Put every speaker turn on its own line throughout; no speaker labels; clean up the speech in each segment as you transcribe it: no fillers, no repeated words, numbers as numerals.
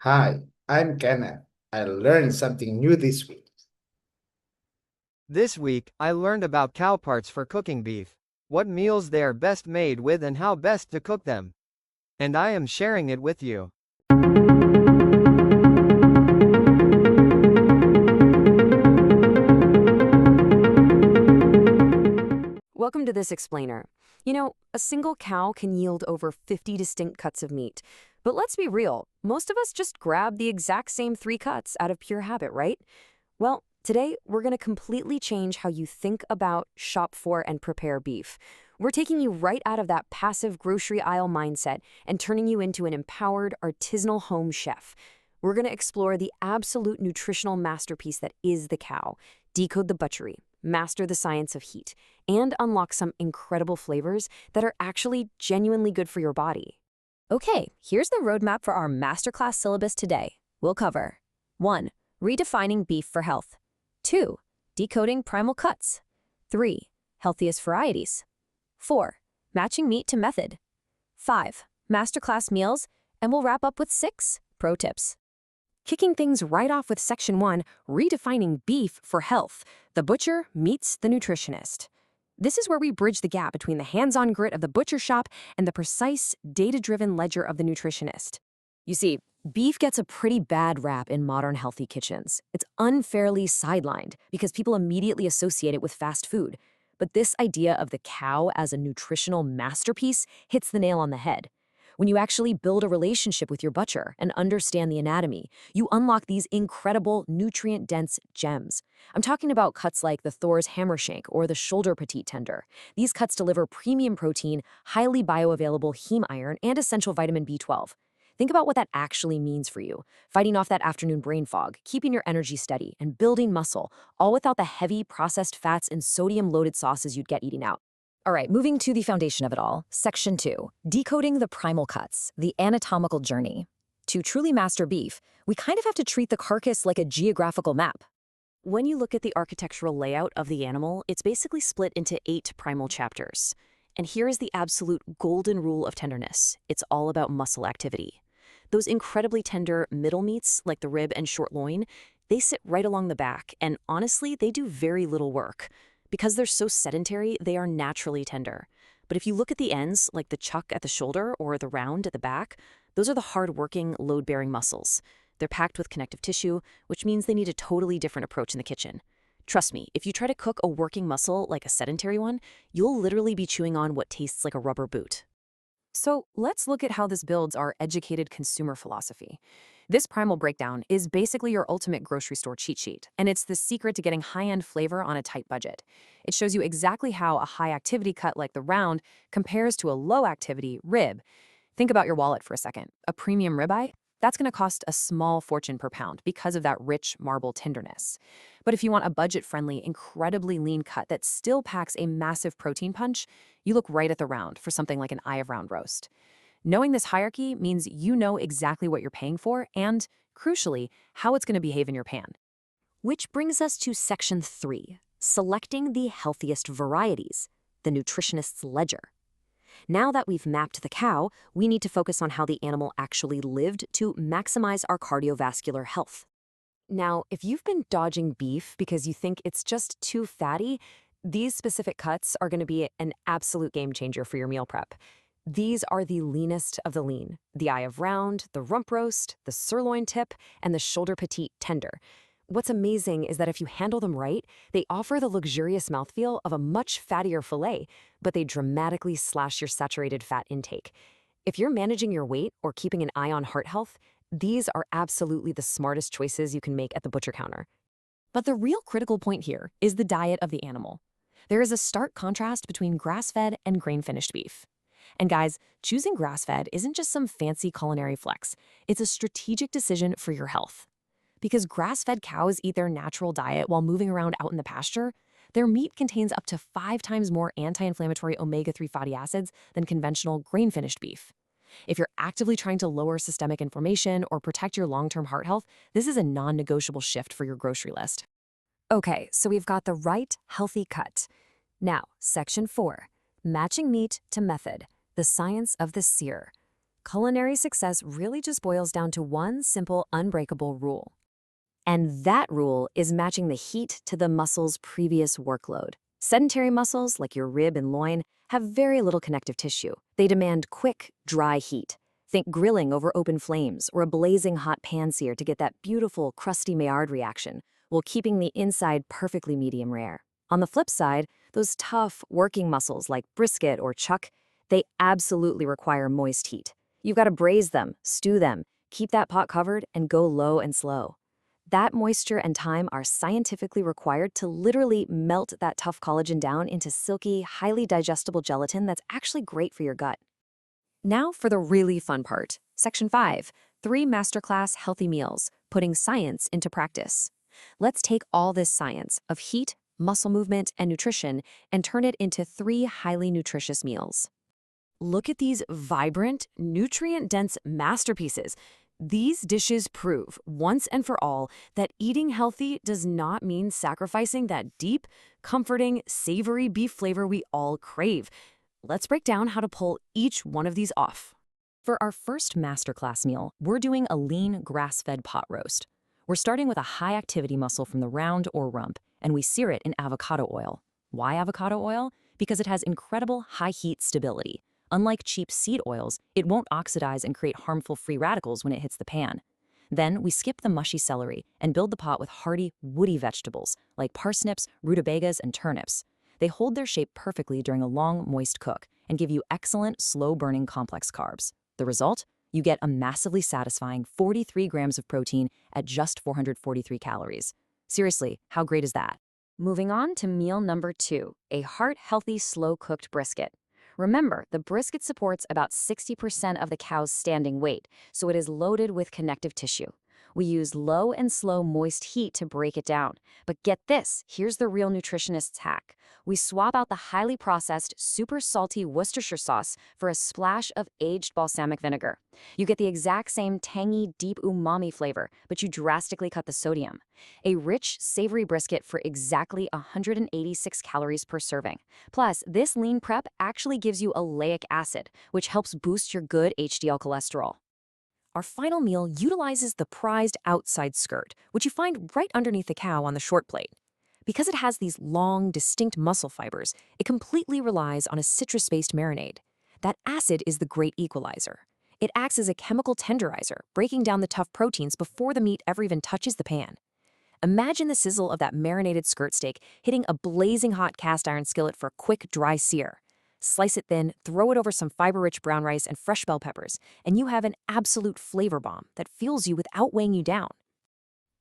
Hi, I'm Kenneth. I learned something new this week.
This week, I learned about cow parts for cooking beef, what meals they are best made with and how best to cook them. And I am sharing it with you.
Welcome to this explainer. A single cow can yield over 50 distinct cuts of meat. But let's be real, most of us just grab the exact same 3 cuts out of pure habit, right? Well, today we're going to completely change how you think about, shop for, and prepare beef. We're taking you right out of that passive grocery aisle mindset and turning you into an empowered, artisanal home chef. We're going to explore the absolute nutritional masterpiece that is the cow, decode the butchery, master the science of heat, and unlock some incredible flavors that are actually genuinely good for your body.
Okay, here's the roadmap for our masterclass syllabus today. We'll cover 1. Redefining beef for health. 2. Decoding primal cuts. 3. Healthiest varieties. 4. Matching meat to method. 5. Masterclass meals, and we'll wrap up with 6 pro tips. Kicking things right off with Section 1, Redefining Beef for Health. The butcher meets the nutritionist. This is where we bridge the gap between the hands-on grit of the butcher shop and the precise, data-driven ledger of the nutritionist. You see, beef gets a pretty bad rap in modern healthy kitchens. It's unfairly sidelined because people immediately associate it with fast food. But this idea of the cow as a nutritional masterpiece hits the nail on the head. When you actually build a relationship with your butcher and understand the anatomy, you unlock these incredible, nutrient-dense gems. I'm talking about cuts like the Thor's hammer shank or the shoulder petite tender. These cuts deliver premium protein, highly bioavailable heme iron, and essential vitamin B12. Think about what that actually means for you, fighting off that afternoon brain fog, keeping your energy steady, and building muscle, all without the heavy, processed fats and sodium-loaded sauces you'd get eating out. All right, moving to the foundation of it all, Section 2, Decoding the Primal Cuts, the Anatomical Journey. To truly master beef, we kind of have to treat the carcass like a geographical map.
When you look at the architectural layout of the animal, it's basically split into 8 primal chapters. And here is the absolute golden rule of tenderness. It's all about muscle activity. Those incredibly tender middle meats, like the rib and short loin, they sit right along the back, and honestly, they do very little work. Because they're so sedentary, they are naturally tender. But if you look at the ends, like the chuck at the shoulder or the round at the back, those are the hard-working, load-bearing muscles. They're packed with connective tissue, which means they need a totally different approach in the kitchen. Trust me, if you try to cook a working muscle like a sedentary one, you'll literally be chewing on what tastes like a rubber boot.
So let's look at how this builds our educated consumer philosophy. This primal breakdown is basically your ultimate grocery store cheat sheet, and it's the secret to getting high-end flavor on a tight budget. It shows you exactly how a high-activity cut like the round compares to a low-activity rib. Think about your wallet for a second. A premium ribeye? That's going to cost a small fortune per pound because of that rich marble tenderness. But if you want a budget-friendly, incredibly lean cut that still packs a massive protein punch, you look right at the round for something like an eye of round roast. Knowing this hierarchy means you know exactly what you're paying for and, crucially, how it's going to behave in your pan.
Which brings us to Section 3, Selecting the Healthiest Varieties, the Nutritionist's Ledger. Now that we've mapped the cow, we need to focus on how the animal actually lived to maximize our cardiovascular health. Now, if you've been dodging beef because you think it's just too fatty, these specific cuts are going to be an absolute game changer for your meal prep. These are the leanest of the lean: the eye of round, the rump roast, the sirloin tip, and the shoulder petite tender. What's amazing is that if you handle them right, they offer the luxurious mouthfeel of a much fattier fillet, but they dramatically slash your saturated fat intake. If you're managing your weight or keeping an eye on heart health, these are absolutely the smartest choices you can make at the butcher counter. But the real critical point here is the diet of the animal. There is a stark contrast between grass-fed and grain-finished beef. And guys, choosing grass-fed isn't just some fancy culinary flex. It's a strategic decision for your health. Because grass-fed cows eat their natural diet while moving around out in the pasture, their meat contains up to 5 times more anti-inflammatory omega-3 fatty acids than conventional grain-finished beef. If you're actively trying to lower systemic inflammation or protect your long-term heart health, this is a non-negotiable shift for your grocery list. Okay, so we've got the right, healthy cut. Now, Section 4, Matching Meat to Method, the Science of the Sear. Culinary success really just boils down to one simple, unbreakable rule. And that rule is matching the heat to the muscle's previous workload. Sedentary muscles, like your rib and loin, have very little connective tissue. They demand quick, dry heat. Think grilling over open flames or a blazing hot pan sear to get that beautiful, crusty Maillard reaction, while keeping the inside perfectly medium rare. On the flip side, those tough, working muscles like brisket or chuck, they absolutely require moist heat. You've got to braise them, stew them, keep that pot covered, and go low and slow. That moisture and time are scientifically required to literally melt that tough collagen down into silky, highly digestible gelatin that's actually great for your gut. Now for the really fun part. Section 5, 3 Masterclass Healthy Meals, Putting Science into Practice. Let's take all this science of heat, muscle movement, and nutrition and turn it into 3 highly nutritious meals. Look at these vibrant, nutrient-dense masterpieces. These dishes prove, once and for all, that eating healthy does not mean sacrificing that deep, comforting, savory beef flavor we all crave. Let's break down how to pull each one of these off. For our first masterclass meal, we're doing a lean, grass-fed pot roast. We're starting with a high-activity muscle from the round or rump, and we sear it in avocado oil. Why avocado oil? Because it has incredible high-heat stability. Unlike cheap seed oils, it won't oxidize and create harmful free radicals when it hits the pan. Then we skip the mushy celery and build the pot with hearty, woody vegetables like parsnips, rutabagas, and turnips. They hold their shape perfectly during a long, moist cook and give you excellent, slow-burning complex carbs. The result? You get a massively satisfying 43 grams of protein at just 443 calories. Seriously, how great is that? Moving on to meal number 2, a heart-healthy, slow-cooked brisket. Remember, the brisket supports about 60% of the cow's standing weight, so it is loaded with connective tissue. We use low and slow moist heat to break it down. But get this, here's the real nutritionist's hack. We swap out the highly processed, super salty Worcestershire sauce for a splash of aged balsamic vinegar. You get the exact same tangy, deep umami flavor, but you drastically cut the sodium. A rich, savory brisket for exactly 186 calories per serving. Plus, this lean prep actually gives you oleic acid, which helps boost your good HDL cholesterol. Our final meal utilizes the prized outside skirt, which you find right underneath the cow on the short plate. Because it has these long, distinct muscle fibers, it completely relies on a citrus-based marinade. That acid is the great equalizer. It acts as a chemical tenderizer, breaking down the tough proteins before the meat ever even touches the pan. Imagine the sizzle of that marinated skirt steak hitting a blazing hot cast iron skillet for a quick, dry sear. Slice it thin, throw it over some fiber-rich brown rice and fresh bell peppers, and you have an absolute flavor bomb that fuels you without weighing you down.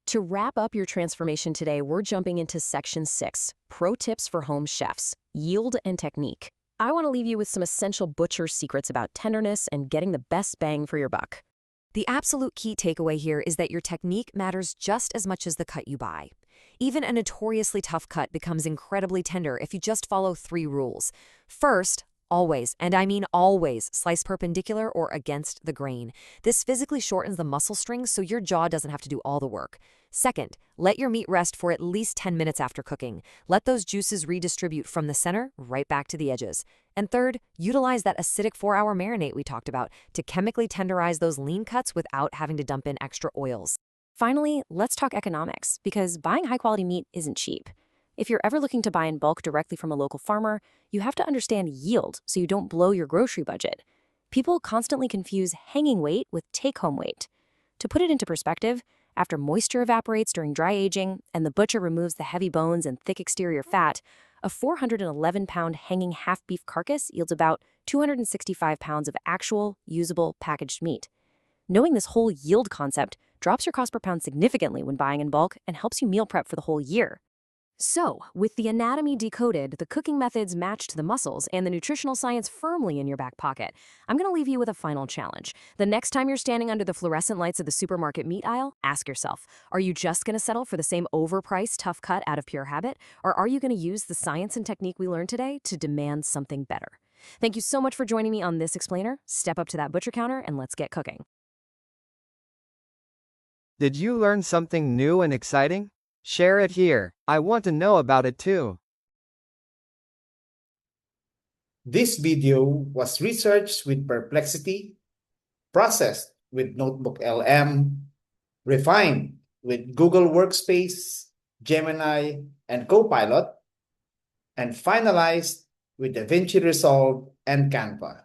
To wrap up your transformation today, we're jumping into Section 6, Pro Tips for Home Chefs, Yield and Technique. I want to leave you with some essential butcher secrets about tenderness and getting the best bang for your buck. The absolute key takeaway here is that your technique matters just as much as the cut you buy. Even a notoriously tough cut becomes incredibly tender if you just follow 3 rules. First, always, and I mean always, slice perpendicular or against the grain. This physically shortens the muscle strings so your jaw doesn't have to do all the work. Second, let your meat rest for at least 10 minutes after cooking. Let those juices redistribute from the center right back to the edges. And third, utilize that acidic 4-hour marinade we talked about to chemically tenderize those lean cuts without having to dump in extra oils. Finally, let's talk economics, because buying high-quality meat isn't cheap. If you're ever looking to buy in bulk directly from a local farmer, you have to understand yield so you don't blow your grocery budget. People constantly confuse hanging weight with take-home weight. To put it into perspective, after moisture evaporates during dry aging and the butcher removes the heavy bones and thick exterior fat, a 411-pound hanging half-beef carcass yields about 265 pounds of actual, usable, packaged meat. Knowing this whole yield concept drops your cost per pound significantly when buying in bulk and helps you meal prep for the whole year. So, with the anatomy decoded, the cooking methods matched to the muscles, and the nutritional science firmly in your back pocket, I'm going to leave you with a final challenge. The next time you're standing under the fluorescent lights of the supermarket meat aisle, ask yourself, are you just going to settle for the same overpriced tough cut out of pure habit, or are you going to use the science and technique we learned today to demand something better? Thank you so much for joining me on this explainer. Step up to that butcher counter and let's get cooking.
Did you learn something new and exciting? Share it here. I want to know about it too.
This video was researched with perplexity, processed with Notebook LM, refined with Google Workspace, Gemini, and Copilot, and finalized with DaVinci Resolve and Canva.